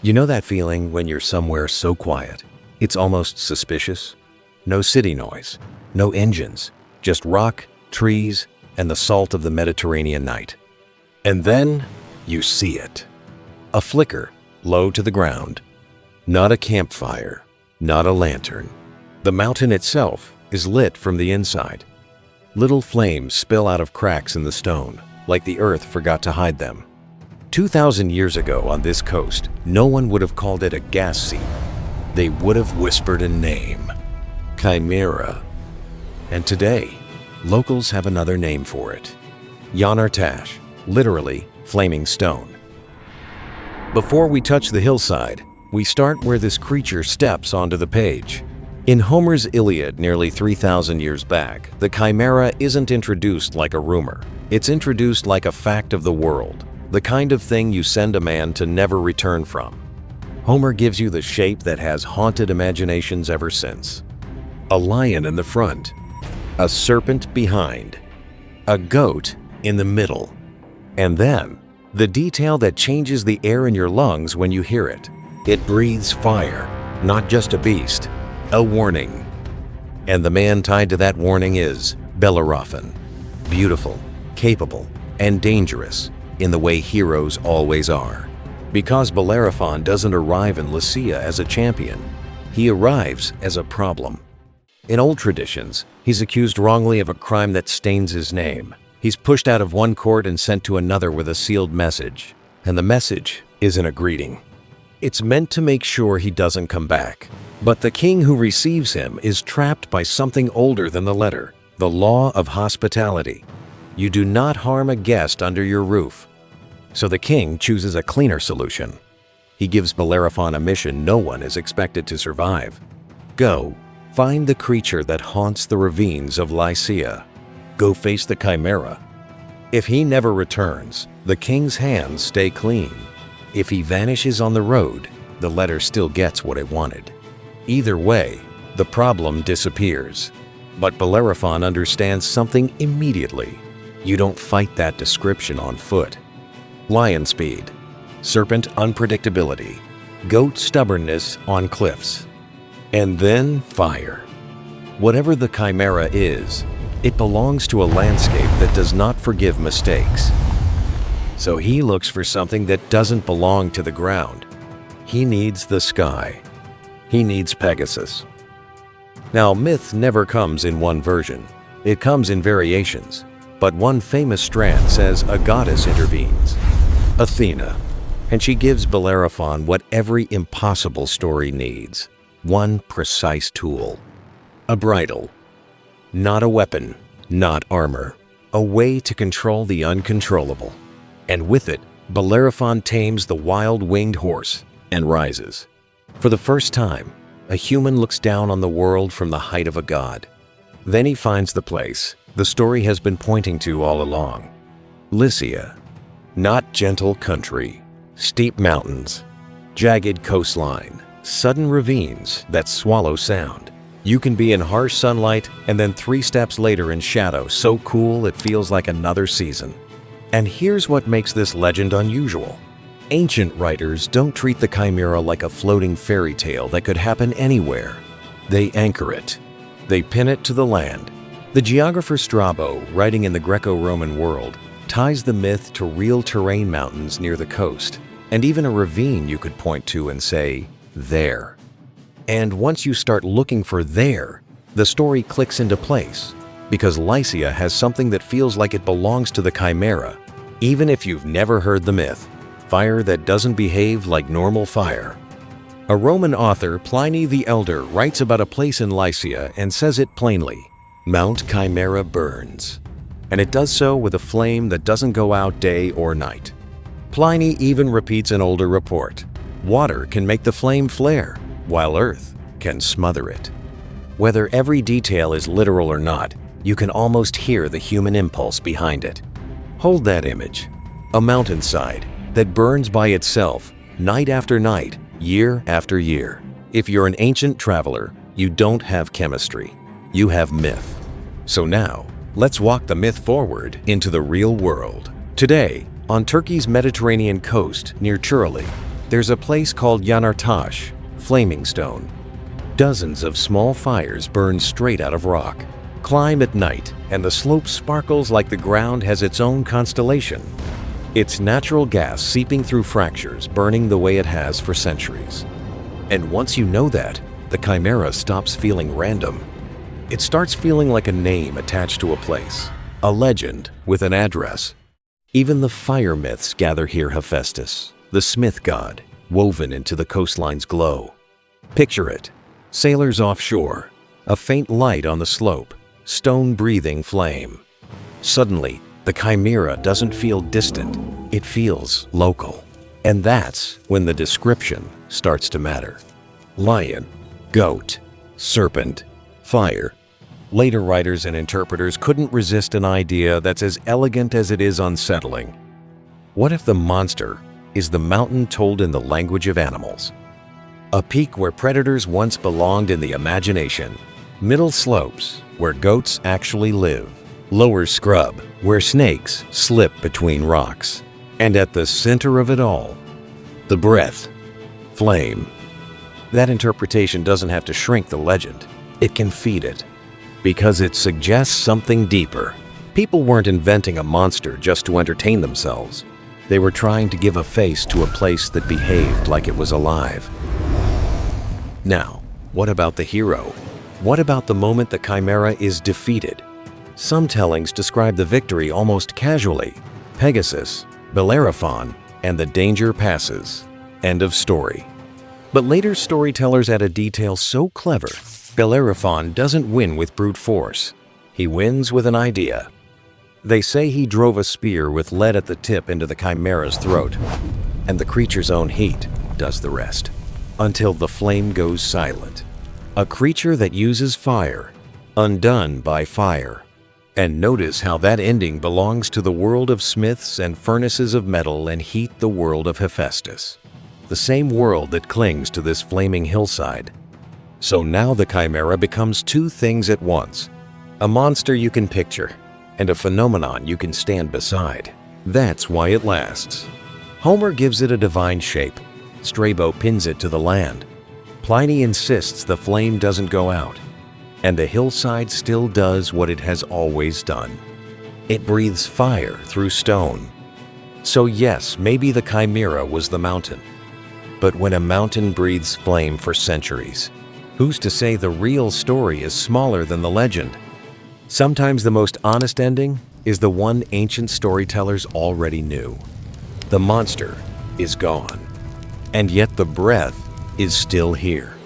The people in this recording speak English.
You know that feeling when you're somewhere so quiet, it's almost suspicious? No city noise, no engines, just rock, trees, and the salt of the Mediterranean night. And then you see it. A flicker, low to the ground. Not a campfire, not a lantern. The mountain itself is lit from the inside. Little flames spill out of cracks in the stone, like the earth forgot to hide them. 2,000 years ago on this coast, no one would have called it a gas seep. They would have whispered a name: Chimera. And today, locals have another name for it: Yanartaş, literally flaming stone. Before we touch the hillside, we start where this creature steps onto the page. In Homer's Iliad nearly 3,000 years back, the Chimera isn't introduced like a rumor. It's introduced like a fact of the world, the kind of thing you send a man to never return from. Homer gives you the shape that has haunted imaginations ever since. A lion in the front, a serpent behind, a goat in the middle, and then the detail that changes the air in your lungs when you hear it. It breathes fire, not just a beast, a warning. And the man tied to that warning is Bellerophon. Beautiful, capable, and dangerous in the way heroes always are. Because Bellerophon doesn't arrive in Lycia as a champion, he arrives as a problem. In old traditions, he's accused wrongly of a crime that stains his name. He's pushed out of one court and sent to another with a sealed message. And the message isn't a greeting. It's meant to make sure he doesn't come back. But the king who receives him is trapped by something older than the letter: the law of hospitality. You do not harm a guest under your roof. So the king chooses a cleaner solution. He gives Bellerophon a mission no one is expected to survive. Go, find the creature that haunts the ravines of Lycia. Go face the Chimera. If he never returns, the king's hands stay clean. If he vanishes on the road, the letter still gets what it wanted. Either way, the problem disappears. But Bellerophon understands something immediately. You don't fight that description on foot. Lion speed, serpent unpredictability, goat stubbornness on cliffs, and then fire. Whatever the Chimera is, it belongs to a landscape that does not forgive mistakes. So he looks for something that doesn't belong to the ground. He needs the sky. He needs Pegasus. Now, myth never comes in one version. It comes in variations. But one famous strand says a goddess intervenes, Athena, and she gives Bellerophon what every impossible story needs: one precise tool. A bridle. Not a weapon, not armor. A way to control the uncontrollable. And with it, Bellerophon tames the wild winged horse and rises. For the first time, a human looks down on the world from the height of a god. Then he finds the place the story has been pointing to all along. Lycia. Not gentle country. Steep mountains. Jagged coastline. Sudden ravines that swallow sound. You can be in harsh sunlight and then 3 steps later in shadow so cool it feels like another season. And here's what makes this legend unusual. Ancient writers don't treat the Chimera like a floating fairy tale that could happen anywhere. They anchor it. They pin it to the land. The geographer Strabo, writing in the Greco-Roman world, ties the myth to real terrain mountains near the coast, and even a ravine you could point to and say, there. And once you start looking for there, the story clicks into place, because Lycia has something that feels like it belongs to the Chimera, even if you've never heard the myth: fire that doesn't behave like normal fire. A Roman author, Pliny the Elder, writes about a place in Lycia and says it plainly: Mount Chimaera burns. And it does so with a flame that doesn't go out day or night. Pliny even repeats an older report: water can make the flame flare, while earth can smother it. Whether every detail is literal or not, you can almost hear the human impulse behind it. Hold that image: a mountainside that burns by itself, night after night, year after year. If you're an ancient traveler, you don't have chemistry. You have myth. So now, let's walk the myth forward into the real world. Today, on Turkey's Mediterranean coast near Çıralı, There's a place called Yanartaş, Flaming Stone. Dozens of small fires burn straight out of rock. Climb at night, and the slope sparkles like the ground has its own constellation. It's natural gas seeping through fractures, burning the way it has for centuries. And once you know that, the Chimera stops feeling random. It starts feeling like a name attached to a place, a legend with an address. Even the fire myths gather here: Hephaestus, the smith god, woven into the coastline's glow. Picture it: sailors offshore, a faint light on the slope, stone-breathing flame. Suddenly, the Chimera doesn't feel distant, it feels local. And that's when the description starts to matter. Lion, goat, serpent, fire. Later writers and interpreters couldn't resist an idea that's as elegant as it is unsettling. What if the monster is the mountain told in the language of animals? A peak where predators once belonged in the imagination. Middle slopes, where goats actually live. Lower scrub, where snakes slip between rocks. And at the center of it all, the breath, flame. That interpretation doesn't have to shrink the legend. It can feed it, because it suggests something deeper. People weren't inventing a monster just to entertain themselves. They were trying to give a face to a place that behaved like it was alive. Now, what about the hero? What about the moment the Chimera is defeated? Some tellings describe the victory almost casually. Pegasus, Bellerophon, and the danger passes. End of story. But later storytellers add a detail so clever. Bellerophon doesn't win with brute force. He wins with an idea. They say he drove a spear with lead at the tip into the Chimera's throat, and the creature's own heat does the rest, until the flame goes silent. A creature that uses fire, undone by fire. And notice how that ending belongs to the world of smiths and furnaces of metal, and heat the world of Hephaestus, the same world that clings to this flaming hillside. So now the Chimera becomes two things at once: a monster you can picture, and a phenomenon you can stand beside. That's why it lasts. Homer gives it a divine shape. Strabo pins it to the land. Pliny insists the flame doesn't go out, and the hillside still does what it has always done. It breathes fire through stone. So yes, maybe the Chimera was the mountain. But when a mountain breathes flame for centuries, who's to say the real story is smaller than the legend? Sometimes the most honest ending is the one ancient storytellers already knew. The monster is gone, and yet the breath is still here.